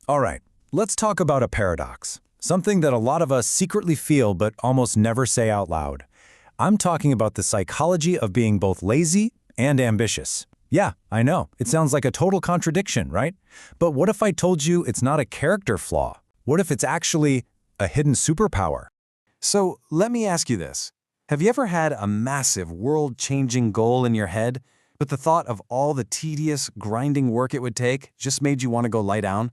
All right, let's talk about a paradox, something that a lot of us secretly feel but almost never say out loud. I'm talking about the psychology of being both lazy and ambitious. Yeah, I know, it sounds like a total contradiction, right? But what if I told you it's not a character flaw? What if it's actually a hidden superpower? So let me ask you this. Have you ever had a massive, world-changing goal in your head, but the thought of all the tedious, grinding work it would take just made you want to go lie down?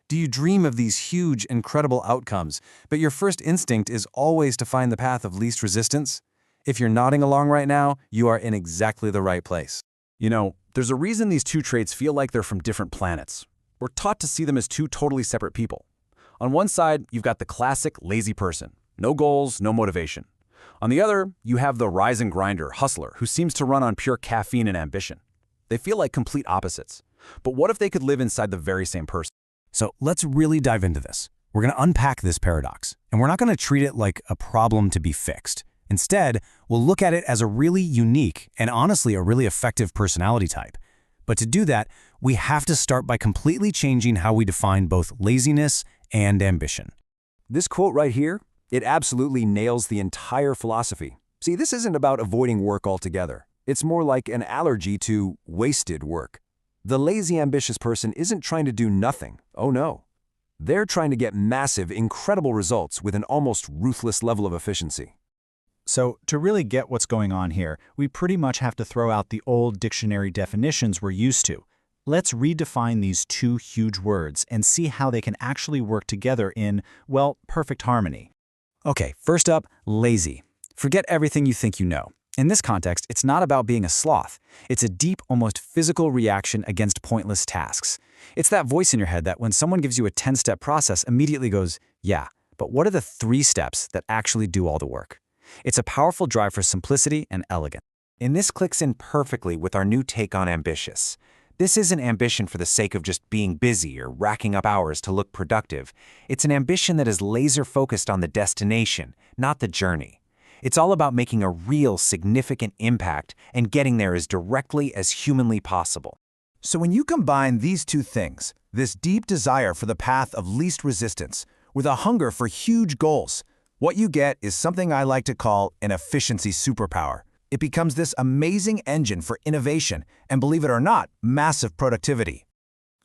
Do you dream of these huge, incredible outcomes, but your first instinct is always to find the path of least resistance? If you're nodding along right now, you are in exactly the right place. You know, there's a reason these two traits feel like they're from different planets. We're taught to see them as two totally separate people. On one side, you've got the classic lazy person. No goals, no motivation. On the other, you have the rise and grinder, hustler, who seems to run on pure caffeine and ambition. They feel like complete opposites. But what if they could live inside the very same person? So let's really dive into this. We're going to unpack this paradox, and we're not going to treat it like a problem to be fixed. Instead, we'll look at it as a really unique and honestly a really effective personality type. But to do that, we have to start by completely changing how we define both laziness and ambition. This quote right here, it absolutely nails the entire philosophy. See, this isn't about avoiding work altogether. It's more like an allergy to wasted work. The lazy, ambitious person isn't trying to do nothing. Oh no. They're trying to get massive, incredible results with an almost ruthless level of efficiency. So to really get what's going on here, we pretty much have to throw out the old dictionary definitions we're used to. Let's redefine these two huge words and see how they can actually work together in, well, perfect harmony. Okay, first up, lazy. Forget everything you think you know. In this context, it's not about being a sloth. It's a deep, almost physical reaction against pointless tasks. It's that voice in your head that when someone gives you a 10-step process immediately goes, yeah, but what are the 3 steps that actually do all the work? It's a powerful drive for simplicity and elegance. And this clicks in perfectly with our new take on ambitious. This isn't ambition for the sake of just being busy or racking up hours to look productive. It's an ambition that is laser-focused on the destination, not the journey. It's all about making a real, significant impact and getting there as directly as humanly possible. So when you combine these two things, this deep desire for the path of least resistance with a hunger for huge goals, what you get is something I like to call an efficiency superpower. It becomes this amazing engine for innovation and, believe it or not, massive productivity.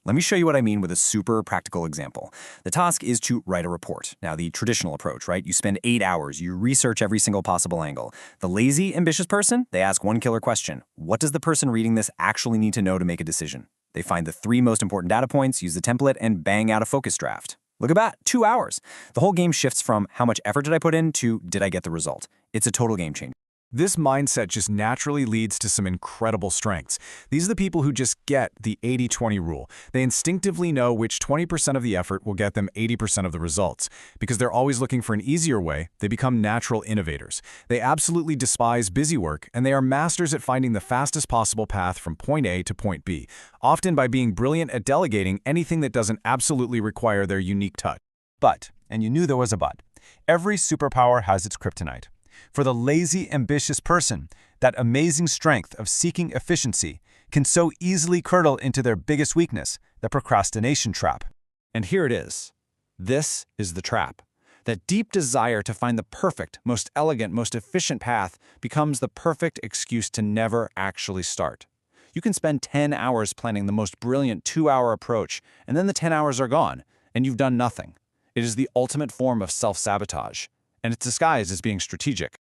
Let me show you what I mean with a super practical example. The task is to write a report. Now, the traditional approach, right? You spend 8 hours, you research every single possible angle. The lazy, ambitious person, they ask one killer question. What does the person reading this actually need to know to make a decision? They find the 3 most important data points, use the template, and bang out a focus draft. Look at that, 2 hours. The whole game shifts from how much effort did I put in to did I get the result? It's a total game changer. This mindset just naturally leads to some incredible strengths. These are the people who just get the 80-20 rule. They instinctively know which 20% of the effort will get them 80% of the results. Because they're always looking for an easier way, they become natural innovators. They absolutely despise busy work, and they are masters at finding the fastest possible path from point A to point B, often by being brilliant at delegating anything that doesn't absolutely require their unique touch. But, and you knew there was a but, every superpower has its kryptonite. For the lazy, ambitious person, that amazing strength of seeking efficiency can so easily curdle into their biggest weakness, the procrastination trap. And here it is. This is the trap. That deep desire to find the perfect, most elegant, most efficient path becomes the perfect excuse to never actually start. You can spend 10 hours planning the most brilliant 2-hour approach, and then the 10 hours are gone, and you've done nothing. It is the ultimate form of self-sabotage. And it's disguised as being strategic.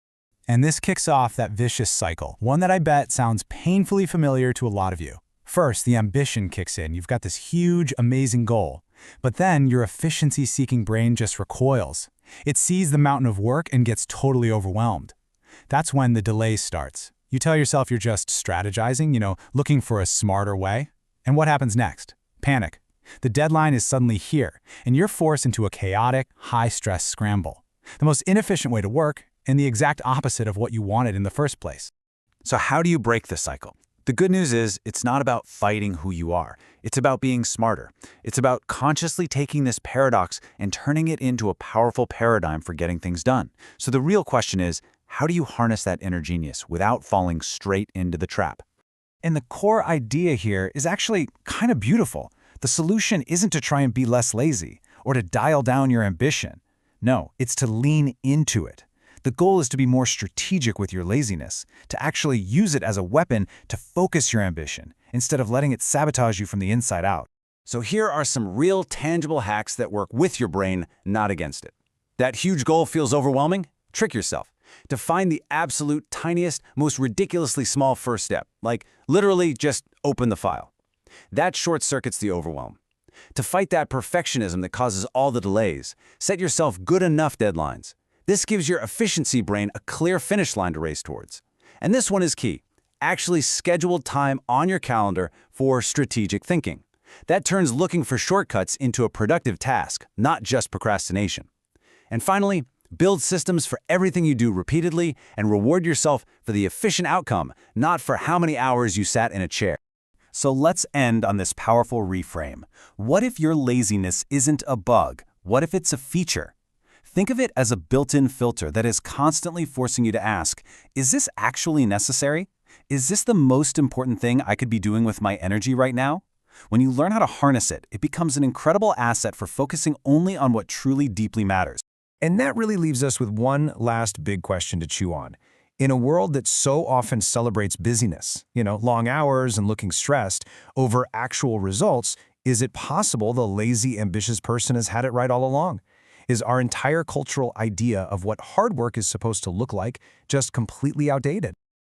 And this kicks off that vicious cycle, one that I bet sounds painfully familiar to a lot of you. First, the ambition kicks in. You've got this huge, amazing goal. But then your efficiency-seeking brain just recoils. It sees the mountain of work and gets totally overwhelmed. That's when the delay starts. You tell yourself you're just strategizing, looking for a smarter way. And what happens next? Panic. The deadline is suddenly here, and you're forced into a chaotic, high-stress scramble. The most inefficient way to work, and the exact opposite of what you wanted in the first place. So how do you break the cycle? The good news is it's not about fighting who you are. It's about being smarter. It's about consciously taking this paradox and turning it into a powerful paradigm for getting things done. So the real question is, how do you harness that inner genius without falling straight into the trap? And the core idea here is actually kind of beautiful. The solution isn't to try and be less lazy or to dial down your ambition. No, it's to lean into it. The goal is to be more strategic with your laziness, to actually use it as a weapon to focus your ambition, instead of letting it sabotage you from the inside out. So here are some real tangible hacks that work with your brain, not against it. That huge goal feels overwhelming? Trick yourself. To find the absolute tiniest, most ridiculously small first step, like literally just open the file. That short-circuits the overwhelm. To fight that perfectionism that causes all the delays, set yourself good enough deadlines. This gives your efficiency brain a clear finish line to race towards. And this one is key. Actually schedule time on your calendar for strategic thinking. That turns looking for shortcuts into a productive task, not just procrastination. And finally, build systems for everything you do repeatedly and reward yourself for the efficient outcome, not for how many hours you sat in a chair. So let's end on this powerful reframe. What if your laziness isn't a bug? What if it's a feature? Think of it as a built-in filter that is constantly forcing you to ask, is this actually necessary? Is this the most important thing I could be doing with my energy right now? When you learn how to harness it, it becomes an incredible asset for focusing only on what truly deeply matters. And that really leaves us with one last big question to chew on. In a world that so often celebrates busyness, long hours and looking stressed, over actual results, is it possible the lazy, ambitious person has had it right all along? Is our entire cultural idea of what hard work is supposed to look like just completely outdated?